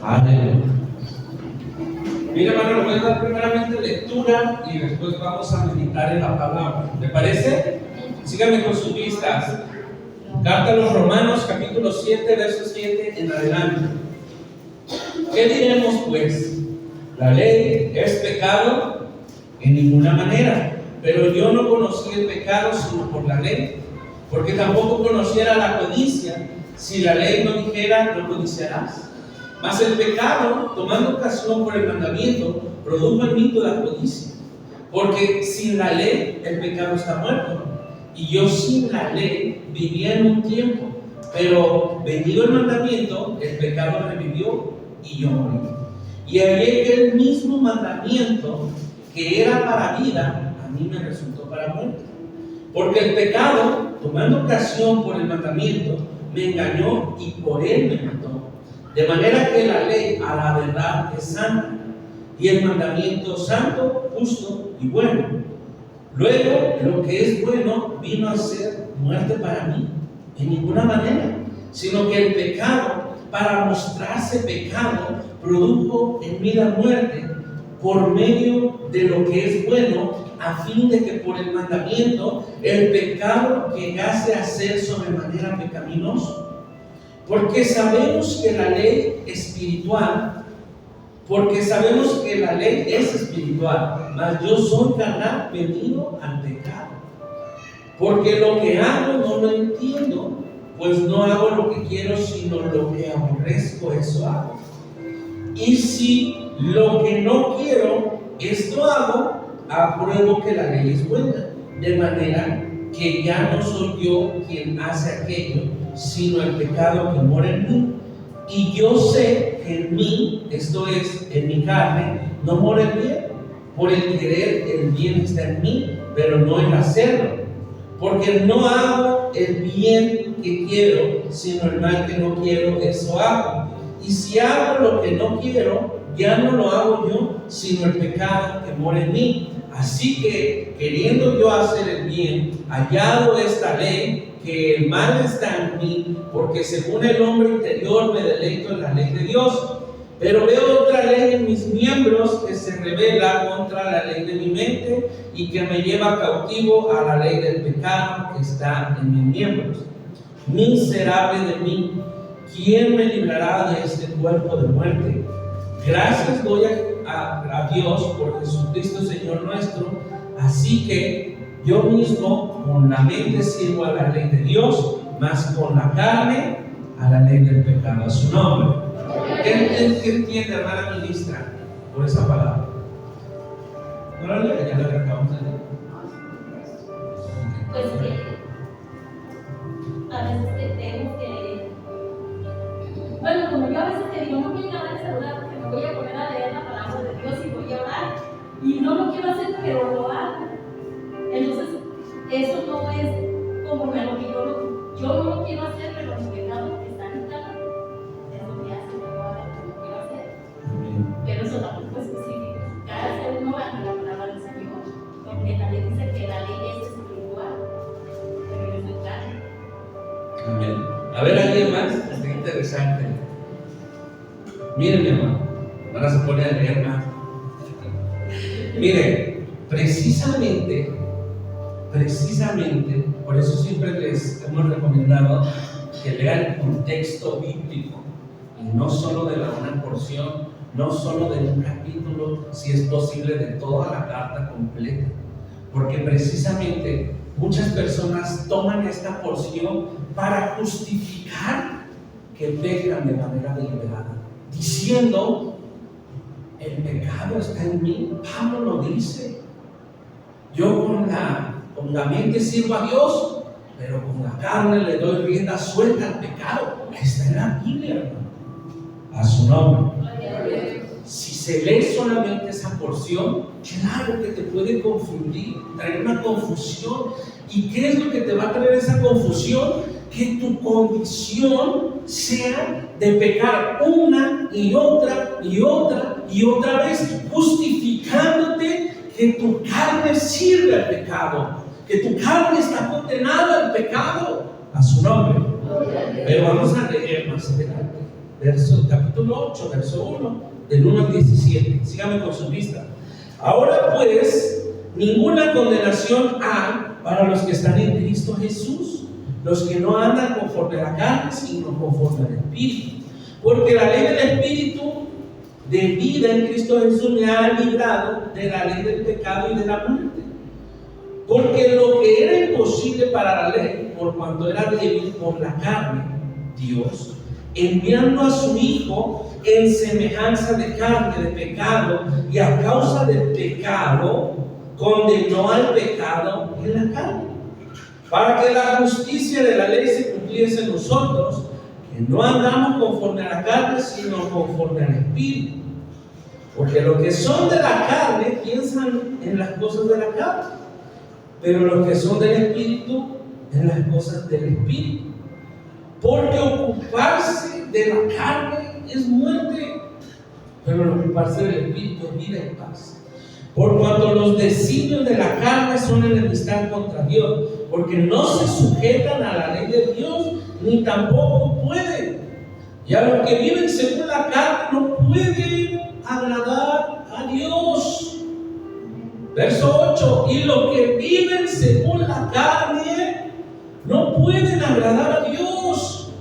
Aleluya. Mira, hermano, le voy a dar primeramente lectura y después vamos a meditar en la palabra. ¿Le parece? Síganme con sus vistas. Carta a los Romanos, capítulo 7, verso 7 en adelante. ¿Qué diremos pues? ¿La ley es pecado? En ninguna manera. Pero yo no conocí el pecado sino por la ley, porque tampoco conociera la codicia si la ley no dijera no codiciarás. Mas el pecado, tomando ocasión por el mandamiento, produjo en mí toda codicia. Porque sin la ley el pecado está muerto. Y yo sin la ley vivía en un tiempo. Pero venido el mandamiento, el pecado revivió y yo morí. Y hallé que el mismo mandamiento que era para vida, a mí me resultó para muerte. Porque el pecado, tomando ocasión por el mandamiento, me engañó y por él me mató. De manera que la ley a la verdad es santa, y el mandamiento santo, justo y bueno. Luego, lo que es bueno vino a ser muerte para mí, en ninguna manera, sino que el pecado, para mostrarse pecado, produjo en mí la muerte, por medio de lo que es bueno, a fin de que por el mandamiento el pecado llegase a ser sobremanera pecaminoso. Porque sabemos que la ley es espiritual, mas yo soy carnal, venido al pecado. Porque lo que hago no lo entiendo, pues no hago lo que quiero, sino lo que aborrezco, eso hago. Y si lo que no quiero, esto hago, apruebo que la ley es buena, de manera que ya no soy yo quien hace aquello, sino el pecado que mora en mí. Y yo sé que en mí, esto es, en mi carne, no mora el bien. Por el querer, el bien está en mí, pero no en hacerlo. Porque no hago el bien que quiero, sino el mal que no quiero, eso hago. Y si hago lo que no quiero, ya no lo hago yo, sino el pecado que mora en mí. Así que, queriendo yo hacer el bien, hallado esta ley, que el mal está en mí, porque según el hombre interior me deleito en la ley de Dios. Pero veo otra ley en mis miembros que se revela contra la ley de mi mente y que me lleva cautivo a la ley del pecado que está en mis miembros. Miserable de mí, ¿quién me librará de este cuerpo de muerte? Gracias doy a Dios por Jesucristo Señor nuestro. Así que yo mismo con la mente sirvo a la ley de Dios, mas con la carne a la ley del pecado. A su nombre. ¿Qué entiende, hermana ministra, por esa palabra? ¿No la ley? Ya la acabamos de leer. Pues a veces tenemos que, bueno, como yo a veces te digo, no voy a agarrar el celular porque me voy a poner a leer la palabra de Dios y voy a orar, y no lo quiero hacer, pero lo hago. Entonces, eso no es como me lo digo, yo no lo quiero hacer, pero mi pecado está en mi carne. Es lo que hace que lo haga, que no quiero hacer. Pero eso tampoco es específico. Cada ser uno va a la palabra del Señor, porque la ley dice que la ley es espiritual, pero yo soy carne. Amén. A ver, alguien más, está interesante. Miren, mi hermano, ahora se pone a leer más. Miren, precisamente, por eso siempre les hemos recomendado que lean el contexto bíblico, y no solo de la una porción, no solo de un capítulo, si es posible de toda la carta completa, porque precisamente muchas personas toman esta porción para justificar que pecan de manera deliberada, diciendo: el pecado está en mí. Pablo lo dice: yo con la mente sirvo a Dios, pero con la carne le doy rienda suelta al pecado. Está en la Biblia, hermano. A su nombre. Si se lee solamente esa porción, claro que te puede confundir, traer una confusión. ¿Y qué es lo que te va a traer esa confusión? Que tu condición sea de pecar una y otra vez, justificándote que tu carne sirve al pecado, que tu carne está condenada al pecado. A su nombre. Pero vamos a leer más adelante. capítulo 8, verso 1, del 1 al 17. Síganme con su vista. Ahora pues, ninguna condenación hay para los que están en Cristo Jesús, los que no andan conforme a la carne, sino conforme al Espíritu. Porque la ley del Espíritu de vida en Cristo Jesús me ha librado de la ley del pecado y de la muerte. Porque lo que era imposible para la ley, por cuanto era débil por la carne, Dios, enviando a su Hijo en semejanza de carne, de pecado, y a causa del pecado, condenó al pecado en la carne, para que la justicia de la ley se cumpliese en nosotros, que no andamos conforme a la carne, sino conforme al Espíritu. Porque los que son de la carne piensan en las cosas de la carne, pero los que son del Espíritu en las cosas del Espíritu. Porque ocuparse de la carne es muerte, pero ocuparse del Espíritu es vida y paz. Por cuanto los designios de la carne son enemistad contra Dios, porque no se sujetan a la ley de Dios, ni tampoco pueden. Y a los que viven según la carne no pueden agradar a Dios. Verso 8: y los que viven según la carne no pueden agradar a Dios.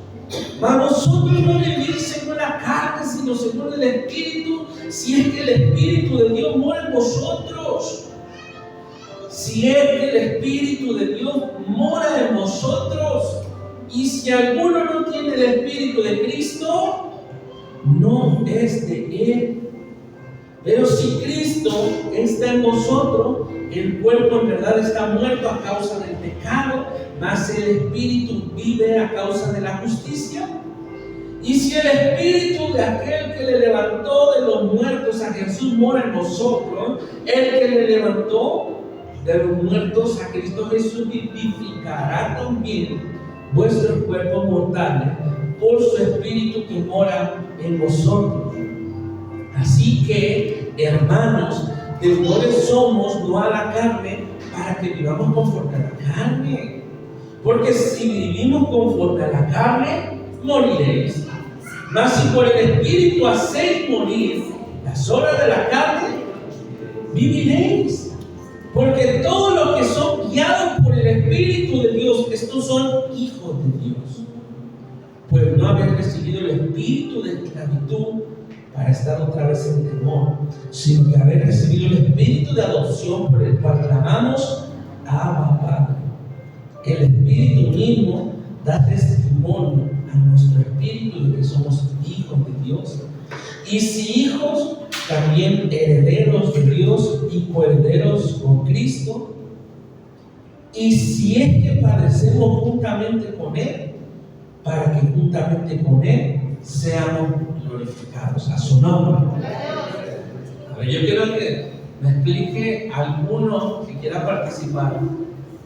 Mas nosotros no vivimos según la carne, sino según el Espíritu, si es que el Espíritu de Dios mora en vosotros. Si es que el Espíritu de Dios mora en vosotros. Y si alguno no tiene el Espíritu de Cristo, no es de Él. Pero si Cristo está en vosotros, el cuerpo en verdad está muerto a causa del pecado, mas el Espíritu vive a causa de la justicia. Y si el Espíritu de aquel que le levantó de los muertos a Jesús mora en vosotros, el que le levantó de los muertos a Cristo Jesús vivificará también vuestros cuerpos mortales por su Espíritu que mora en vosotros. Así que, hermanos, deudores somos no a la carne, para que vivamos conforme a la carne. Porque si vivimos conforme a la carne, moriréis. Mas si por el Espíritu hacéis morir las obras de la carne, viviréis. Porque todos los que son guiados por el Espíritu de Dios, estos son hijos de Dios. Pues no habéis recibido el espíritu de esclavitud para estar otra vez en temor, sino que habéis recibido el espíritu de adopción, por el cual clamamos: Abba, Padre. El Espíritu mismo da testimonio a nuestro espíritu de que somos hijos de Dios. Y si hijos, también herederos de Dios y coherederos con Cristo. Y si es que padecemos juntamente con Él, para que juntamente con Él seamos glorificados. A su nombre. A ver, yo quiero que me explique alguno que quiera participar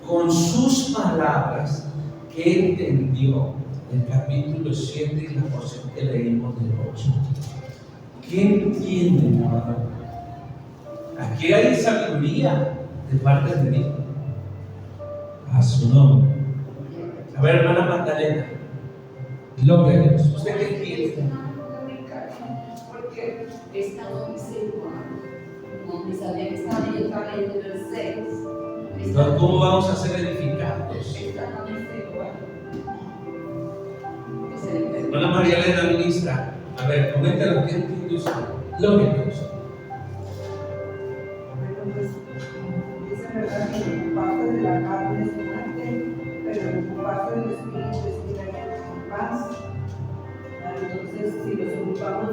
con sus palabras que entendió el capítulo 7 y la porción que leímos del 8. ¿Qué entienden, hermano? Aquí hay sabiduría de parte de Dios. A su nombre. A ver, hermana Magdalena, gloria a Dios. ¿Usted qué entiende? Porque he estado observando, donde sabía que estaba leyendo el 6. Entonces, ¿cómo vamos a ser edificados? Hermana María Elena, ministra, a ver, comente lo que entiende usted. Gloria a Dios. Bueno, pues dice verdad que parte de la carne es muerte, pero parte del espíritu es vida y paz. Entonces, si nos ocupamos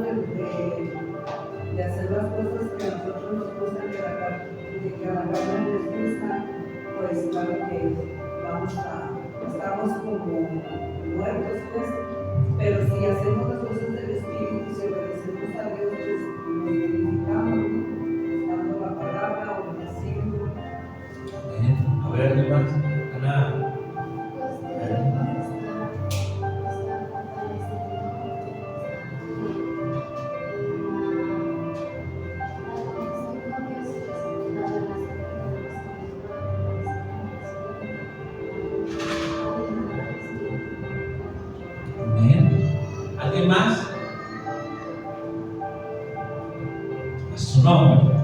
de hacer las cosas que a nosotros nos gustan, que a la carne les gusta, pues claro que estamos como muertos, pues. Pero si hacemos las cosas del espíritu y si obedecemos a Dios, pues nos vivificamos, dando la palabra, obedeciendo. A ver, ¿alguien más? Ana. ¿Alguien más? su nombre.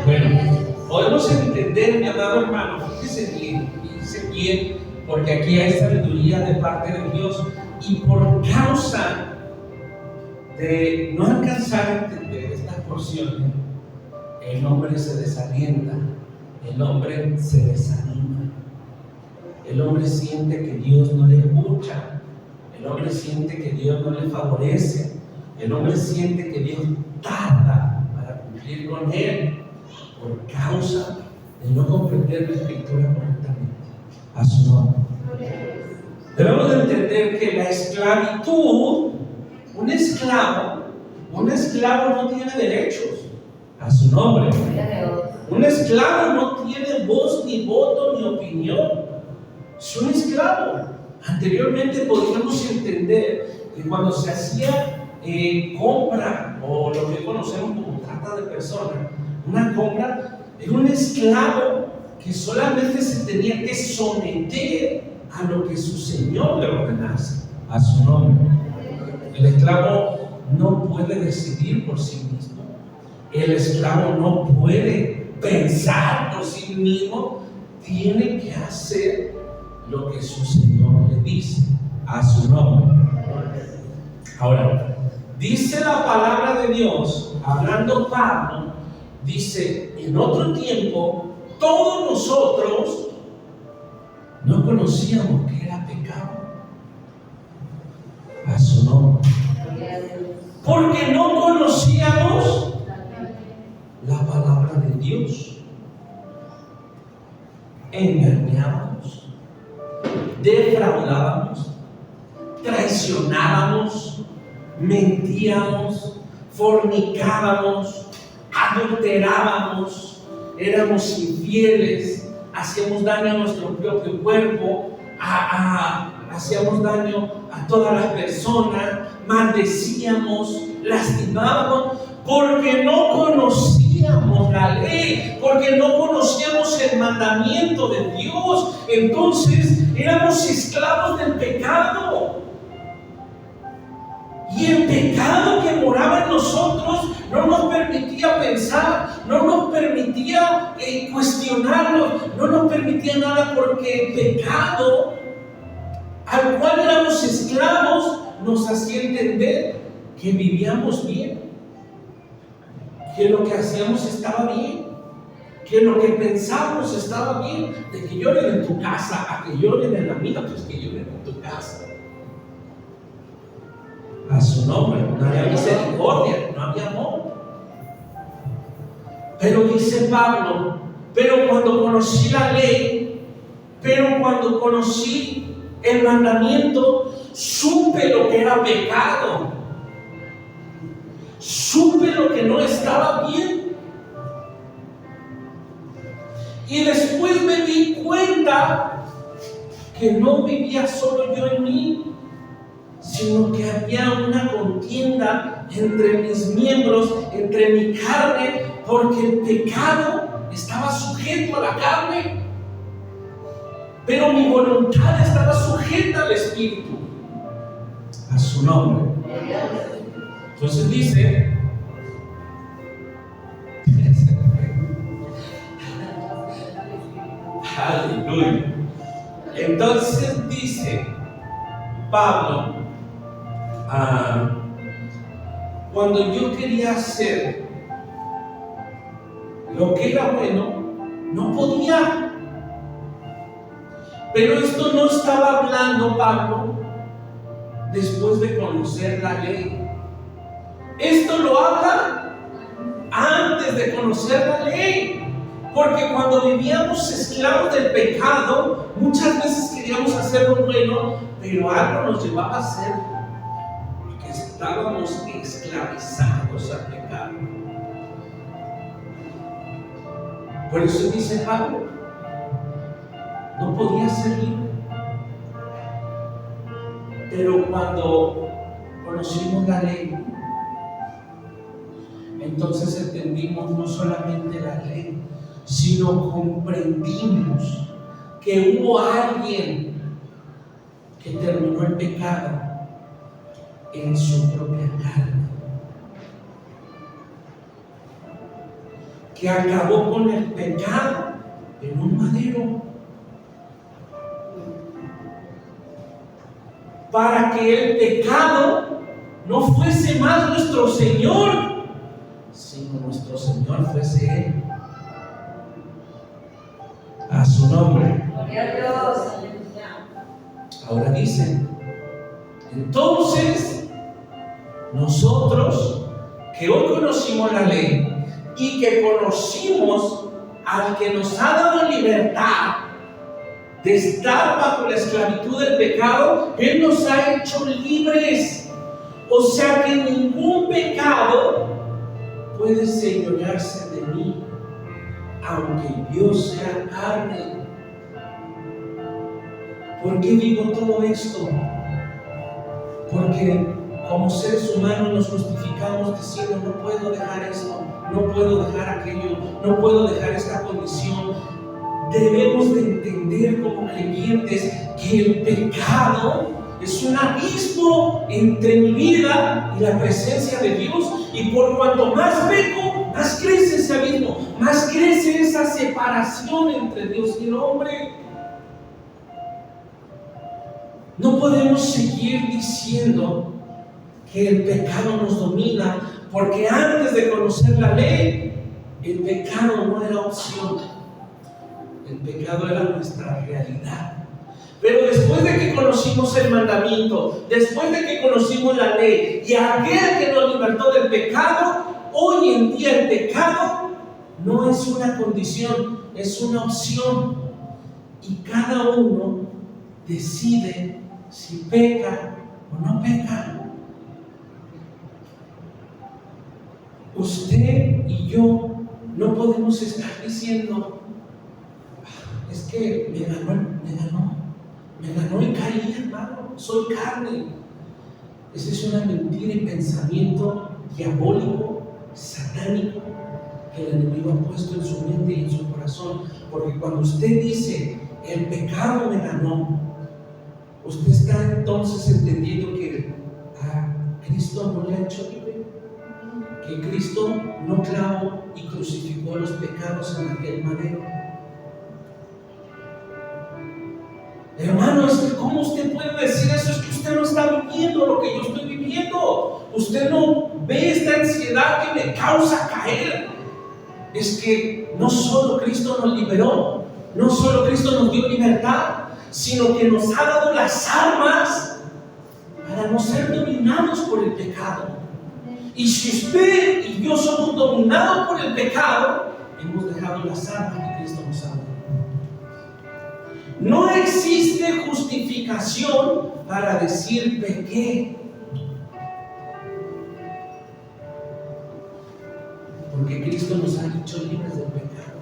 Bueno, podemos entender, mi amado hermano, fíjese bien, porque aquí hay sabiduría de parte de Dios, y por causa de no alcanzar a entender estas porciones, el hombre se desalienta, el hombre se desanima, el hombre siente que Dios no le escucha, el hombre siente que Dios no le favorece, el hombre siente que Dios tarda para cumplir con él por causa de no comprender la Escritura correctamente. A su nombre. Debemos de entender que la esclavitud, un esclavo no tiene derechos. A su nombre. Un esclavo no tiene voz, ni voto, ni opinión. Es un esclavo. Anteriormente podíamos entender que cuando se hacía compra, o lo que conocemos como trata de personas, una compra, era un esclavo que solamente se tenía que someter a lo que su señor le ordenase. A su nombre. El esclavo no puede decidir por sí mismo. El esclavo no puede pensar por sí mismo. Tiene que hacer lo que su señor le dice. A su nombre. Ahora, dice la palabra de Dios, hablando Pablo, dice: en otro tiempo todos nosotros no conocíamos que era pecado. A su nombre. Porque no conocíamos la palabra de Dios. Engañábamos, defraudábamos, traicionábamos, mentíamos, fornicábamos, adulterábamos, éramos infieles, hacíamos daño a nuestro propio cuerpo, hacíamos daño a todas las personas, maldecíamos, lastimábamos, porque no conocíamos la ley, porque no conocíamos el mandamiento de Dios. Entonces éramos esclavos del pecado. Y el pecado que moraba en nosotros no nos permitía pensar, no nos permitía cuestionarnos, no nos permitía nada, porque el pecado al cual éramos esclavos nos hacía entender que vivíamos bien, que lo que hacíamos estaba bien, que lo que pensábamos estaba bien. De que lloren en tu casa a que lloren en la mía, pues que lloren en tu casa. A su nombre. No había misericordia, no había amor. Pero dice Pablo: pero cuando conocí la ley, pero cuando conocí el mandamiento, supe lo que era pecado, supe lo que no estaba bien. Y después me di cuenta que no vivía solo yo en mí, sino que había una contienda entre mis miembros, entre mi carne, porque el pecado estaba sujeto a la carne, pero mi voluntad estaba sujeta al Espíritu. A su nombre. Entonces dice: aleluya. Entonces dice Pablo: cuando yo quería hacer lo que era bueno, no podía. Pero esto no estaba hablando Pablo después de conocer la ley. Esto lo habla antes de conocer la ley. Porque cuando vivíamos esclavos del pecado, muchas veces queríamos hacer lo bueno, pero algo nos llevaba a hacer, porque estábamos esclavizados al pecado. Por eso dice Pablo: no podía ser libre. Pero cuando conocimos la ley, entonces entendimos no solamente la ley, sino comprendimos que hubo alguien que terminó el pecado en su propia carne. que acabó con el pecado en un madero, para que el pecado no fuese más nuestro Señor, sino nuestro Señor fuese Él. A su nombre. Gloria a Dios. Ahora dice, entonces nosotros que hoy conocimos la ley y que conocimos al que nos ha dado libertad de estar bajo la esclavitud del pecado, Él nos ha hecho libres. O sea que ningún pecado puede señorearse de mí, aunque yo sea carne. ¿Por qué digo todo esto? Porque como seres humanos nos justificamos diciendo: no puedo dejar esto, no puedo dejar aquello, no puedo dejar esta condición. Debemos de entender como creyentes que el pecado es un abismo entre mi vida y la presencia de Dios, y por cuanto más peco, más crece ese abismo, más crece esa separación entre Dios y el hombre. No podemos seguir diciendo que el pecado nos domina, porque antes de conocer la ley, el pecado no era opción, el pecado era nuestra realidad. Pero después de que conocimos el mandamiento, después de que conocimos la ley y aquel que nos libertó del pecado, hoy en día el pecado no es una condición, es una opción, y cada uno decide si peca o no peca. Usted y yo no podemos estar diciendo: es que me ganó y caí, hermano, soy carne. Esa es una mentira y pensamiento diabólico, satánico, que el enemigo ha puesto en su mente y en su corazón. Porque cuando usted dice: el pecado me ganó, usted está entonces entendiendo que a Cristo no le ha hecho libre, que Cristo no clavó y crucificó los pecados en aquel madero. Hermano, ¿cómo usted puede decir eso? Es que usted no está viviendo lo que yo estoy viviendo. Usted no ve esta ansiedad que me causa caer. Es que no solo Cristo nos liberó, no solo Cristo nos dio libertad, sino que nos ha dado las armas para no ser dominados por el pecado. Y si usted y yo somos dominados por el pecado, hemos dejado las armas que Cristo nos ha dado. No existe justificación para decir pequé, porque Cristo nos ha hecho libres del pecado.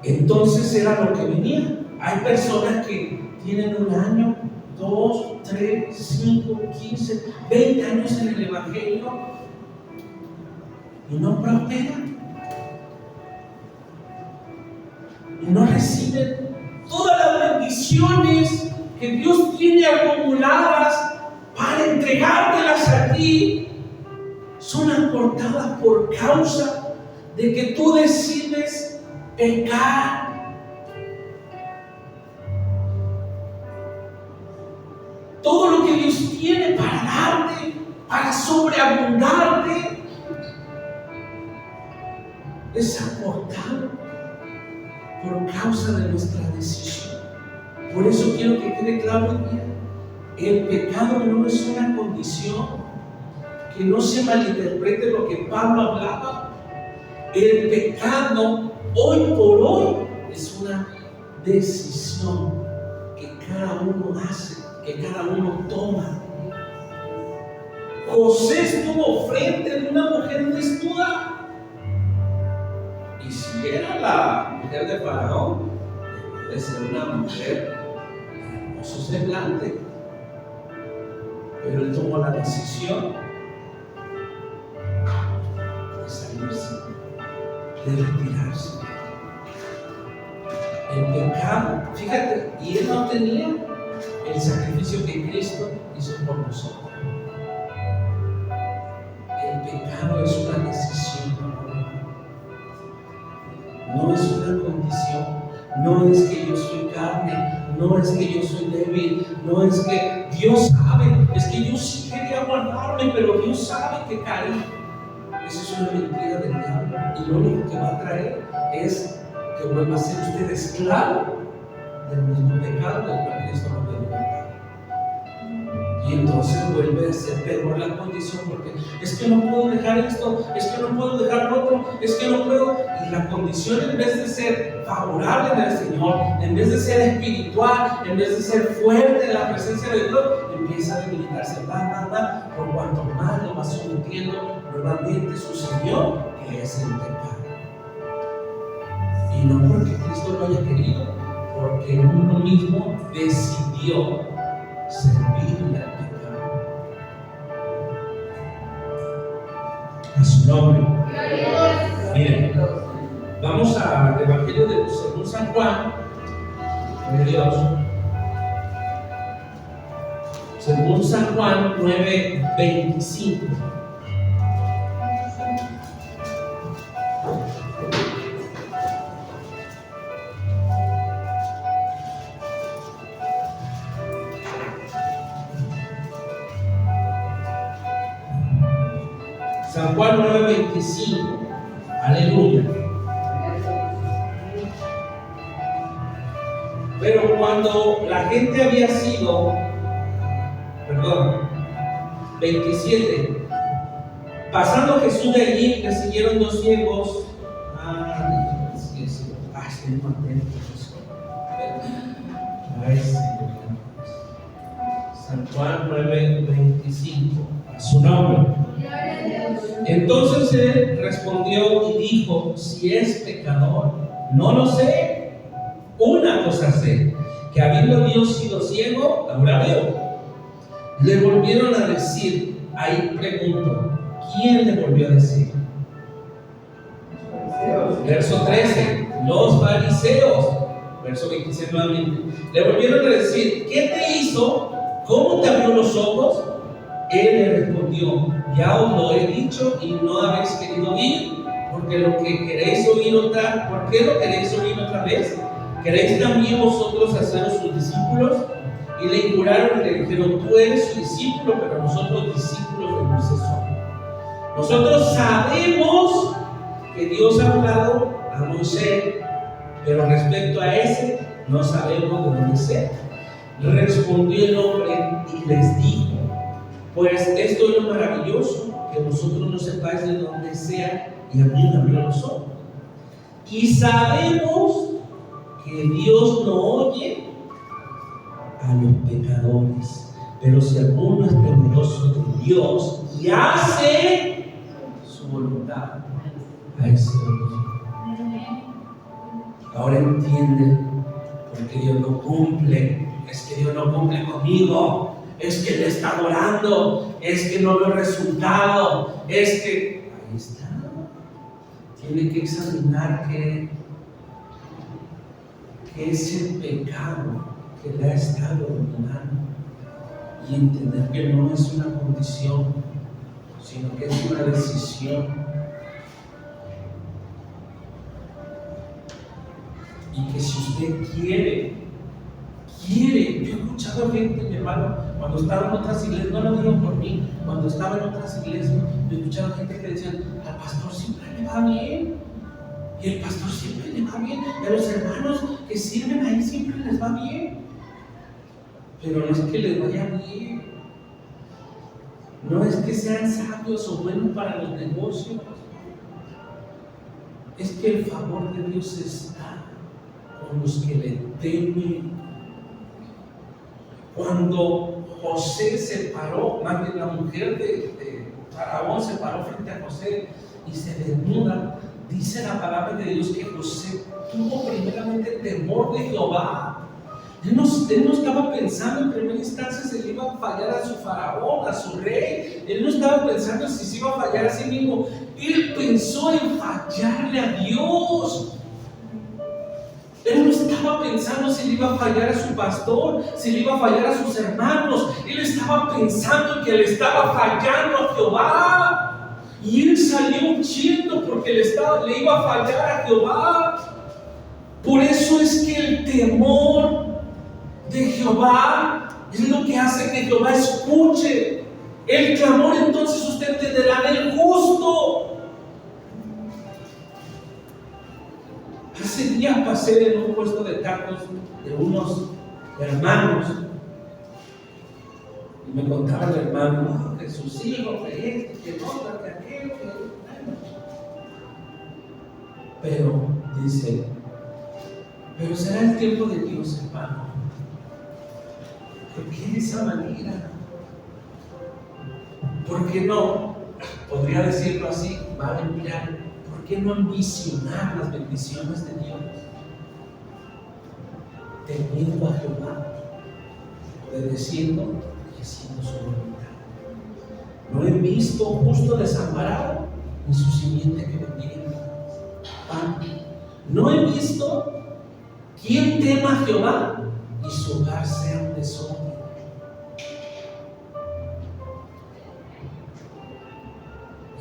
Entonces era lo que venía. Hay personas que tienen 1 año, 2, 3, 5, 15, 20 años en el Evangelio y no prosperan, y no reciben todas las bendiciones que Dios tiene acumuladas para entregártelas a ti. Son aportadas por causa de que tú decides pecar. Todo lo que Dios tiene para darte, para sobreabundarte, es aportado por causa de nuestra decisión. Por eso quiero que quede claro hoy día: el pecado no es una condición, que no se malinterprete lo que Pablo hablaba. El pecado hoy por hoy es una decisión que cada uno hace, que cada uno toma. José estuvo frente de una mujer desnuda, y si era la mujer de Faraón, debe ser una mujer hermoso semblante, pero él tomó la decisión de salirse, de retirarse. El pecado, fíjate, y él no tenía el sacrificio que Cristo hizo por nosotros. El pecado pecado es una decisión, no es una condición. No es que yo soy carne, no es que yo soy débil, no es que Dios sabe, es que yo sí quería guardarme, pero Dios sabe que caí. Eso es una mentira del diablo, y lo único que va a traer es que vuelva a ser usted esclavo del mismo pecado del cual Cristo nos dio libertad. Y entonces vuelve a ser peor la condición, porque es que no puedo dejar esto, es que no puedo dejar lo otro, es que no puedo. Y la condición, en vez de ser favorable en el Señor, en vez de ser espiritual, en vez de ser fuerte en la presencia de Dios, empieza a debilitarse, por cuanto más lo va sometiendo nuevamente su Señor, que es el pecado. Y no porque Cristo lo haya querido, porque uno mismo decidió servirle al pecado. A su nombre. Miren, vamos al Evangelio de según San Juan, de Dios. Según San Juan 9:25. San Juan 9:25. Aleluya. Pero cuando la gente había sido, 27. Pasando Jesús de allí, le siguieron dos ciegos. Estoy contento. Ay, Señor. San Juan 9:25. A su nombre. Entonces él respondió y dijo: si es pecador, no lo sé. Una cosa sé, que habiendo Dios sido ciego, ahora veo. Le volvieron a decir, ahí pregunto, ¿quién le volvió a decir? Verso 13, los fariseos. Verso 26 nuevamente. Le volvieron a decir, ¿qué te hizo? ¿Cómo te abrió los ojos? Él le respondió, ya os lo he dicho y no habéis querido oír, porque lo que queréis oír otra, ¿por qué lo queréis oír otra vez? ¿Queréis también vosotros haceros sus discípulos? Y le injuraron y le dijeron, tú eres su discípulo, pero nosotros discípulos de Moisés somos. Nosotros sabemos que Dios ha hablado a Moisés, pero respecto a ese no sabemos de dónde sea. Respondió el hombre y les dijo, pues esto es lo maravilloso, que vosotros no sepáis de dónde sea, y a mí me abrió los ojos. Y sabemos que Dios no oye a los pecadores, pero si alguno es temeroso de Dios y hace su voluntad, a ese oye. Ahora entiende por qué Dios no cumple. Es que Dios no cumple conmigo, es que Él está adorando, es que no veo resultado, es que ahí está. Tiene que examinar qué es el pecado que le ha estado dominando y entender que no es una condición, sino que es una decisión. Y que si usted quiere, yo he escuchado gente, mi hermano, cuando estaba en otras iglesias, no lo digo por mí, cuando estaba en otras iglesias, yo he escuchado gente que decía, al pastor siempre le va bien, y el pastor siempre le va bien, y a los hermanos que sirven ahí siempre les va bien. Pero no es que les vaya bien, no es que sean sabios o buenos para los negocios, es que el favor de Dios está con los que le temen. Cuando José se paró, más bien la mujer de Faraón se paró frente a José y se desnuda, dice la palabra de Dios que José tuvo primeramente temor de Jehová. Él no estaba pensando en primera instancia si le iba a fallar a su faraón, a su rey. Él no estaba pensando si se iba a fallar a sí mismo. Él pensó en fallarle a Dios. Él no estaba pensando si le iba a fallar a su pastor, si le iba a fallar a sus hermanos. Él estaba pensando en que le estaba fallando a Jehová. Y él salió huyendo porque le iba a fallar a Jehová. Por eso es que el temor de Jehová es lo que hace que Jehová escuche el clamor. Entonces usted entenderá del justo. Hace días pasé en un puesto de tacos de unos hermanos y me contaba el hermano que sus hijos, que este, que no, que aquello, que bueno. Pero dice, pero será el tiempo de Dios, hermano. ¿Por qué de esa manera? ¿Por qué no? Podría decirlo así, va a mirar. ¿Por qué no ambicionar las bendiciones de Dios? Temiendo a Jehová, obedeciendo y haciendo su voluntad. No he visto justo desamparado ni su simiente que bendiga pan. No he visto quien tema a Jehová y su hogar sea un desorden.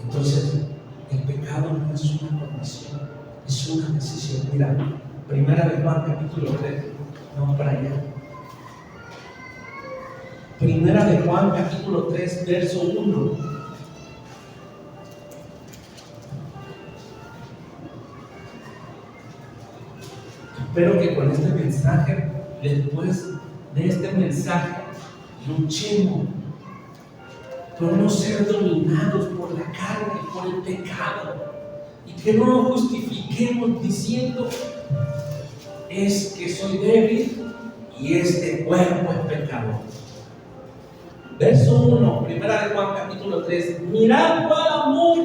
Entonces, el pecado no es una condición, es una decisión. Mira, Primera de Juan capítulo 3, vamos para allá. Primera de Juan capítulo 3, verso 1. Espero que con este mensaje, después de este mensaje, luchemos por no ser dominados por la carne, por el pecado, y que no nos justifiquemos diciendo es que soy débil y este cuerpo es pecador. Verso 1, Primera de Juan capítulo 3. Mirad cuál amor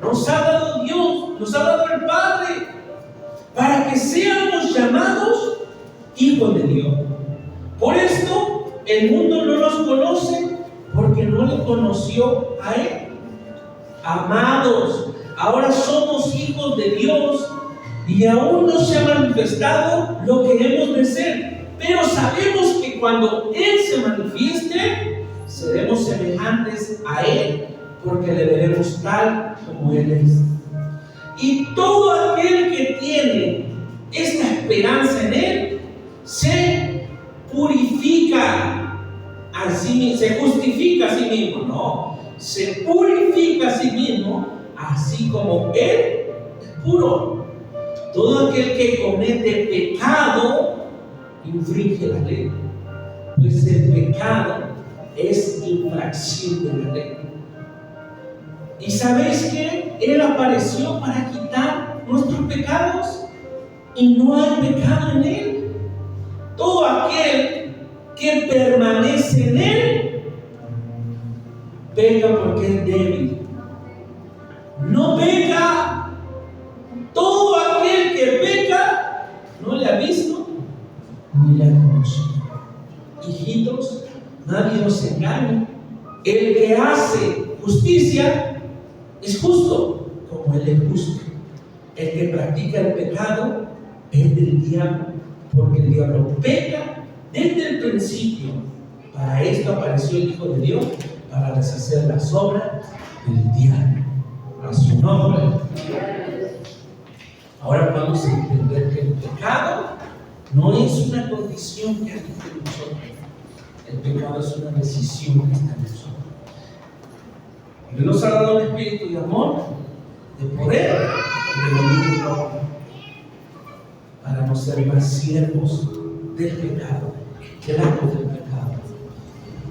nos ha dado Dios, nos ha dado el Padre, para que seamos llamados hijos de Dios. Por esto el mundo no nos conoce, porque no le conoció a Él. Amados, ahora somos hijos de Dios y aún no se ha manifestado lo que hemos de ser. Pero sabemos que cuando Él se manifieste, seremos semejantes a Él, porque le veremos tal como Él es. Y todo aquel que tiene esta esperanza en Él, se purifica a sí mismo, se justifica a sí mismo, no, se purifica a sí mismo, así como Él es puro. Todo aquel que comete pecado infringe la ley, pues el pecado es infracción de la ley. ¿Y sabéis que Él apareció para quitar nuestros pecados? Y no hay pecado en Él. Todo aquel que permanece en Él peca porque es débil. No peca. Todo aquel que peca no le ha visto ni le ha conocido. Hijitos, nadie os engañe. El que hace justicia es justo, como Él es justo. El que practica el pecado es del diablo, porque el diablo peca desde el principio. Para esto apareció el Hijo de Dios, para deshacer las obras del diablo. A su nombre. Ahora vamos a entender que el pecado no es una condición que habita en nosotros. El pecado es una decisión que está en nosotros. Él nos ha dado un espíritu de amor, de poder y de dominio propio, para no ser más siervos del pecado, esclavos del pecado.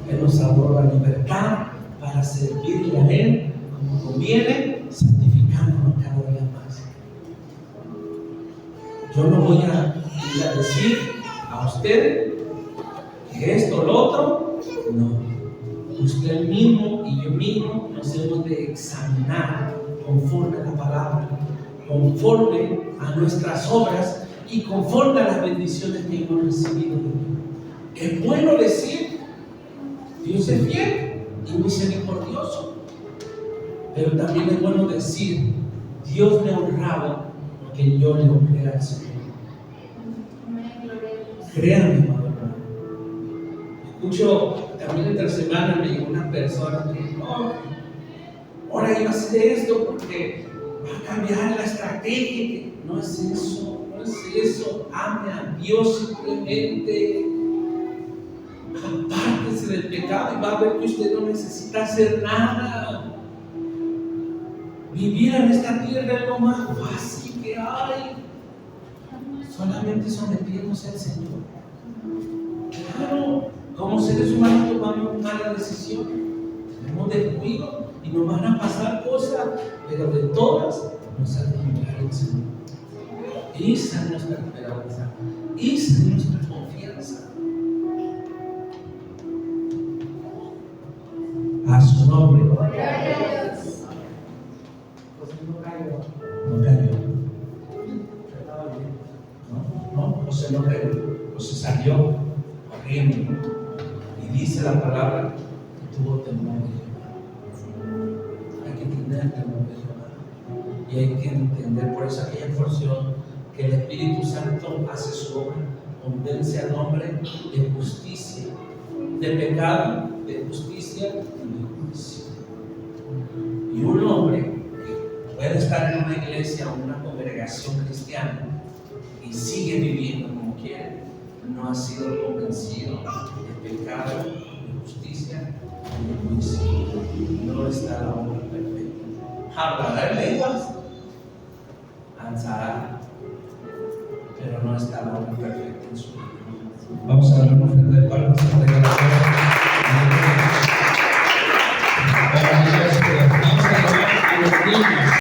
Él nos ha dado la libertad para servirle a Él como conviene, santificándonos cada día más. Yo no voy a ir a decir a usted que esto o lo otro, no. Usted mismo y yo mismo nos hemos de examinar conforme a la palabra, conforme a nuestras obras y conforme a las bendiciones que hemos recibido de Dios. Es bueno decir, Dios es fiel y misericordioso, pero también es bueno decir, Dios me ha honrado porque yo le honré al Señor. Créanme, hermano. Escucho también entre semana me llegó una persona que ahora iba a hacer esto porque va a cambiar la estrategia. No es eso, no es eso. Ame a Dios simplemente. Apártese del pecado y va a ver que usted no necesita hacer nada. Vivir en esta tierra es lo más fácil que hay. Solamente sometiéndose al Señor. Claro, como seres humanos tomamos malas decisiones, tenemos descuido y nos van a pasar cosas, pero de todas nos ha de ayudar el Señor. Esa es nuestra esperanza, esa es nuestra confianza. A su nombre. No cayó. No, José no cayó. José salió corriendo. Y dice la palabra que tuvo temor de Jehová. Hay que tener temor de Jehová. Y hay que entender por eso aquella porción que el Espíritu Santo hace su obra, convence al hombre de justicia, de pecado, de justicia y de juicio. Y un hombre puede estar en una iglesia o una congregación cristiana y sigue viviendo como quiere, no ha sido convencido de pecado, de justicia y de juicio. No está la obra perfecta. Hablará lenguas, alzará, pero no está la obra perfecta en su vida. Vamos a dar una ofrenda de palmas.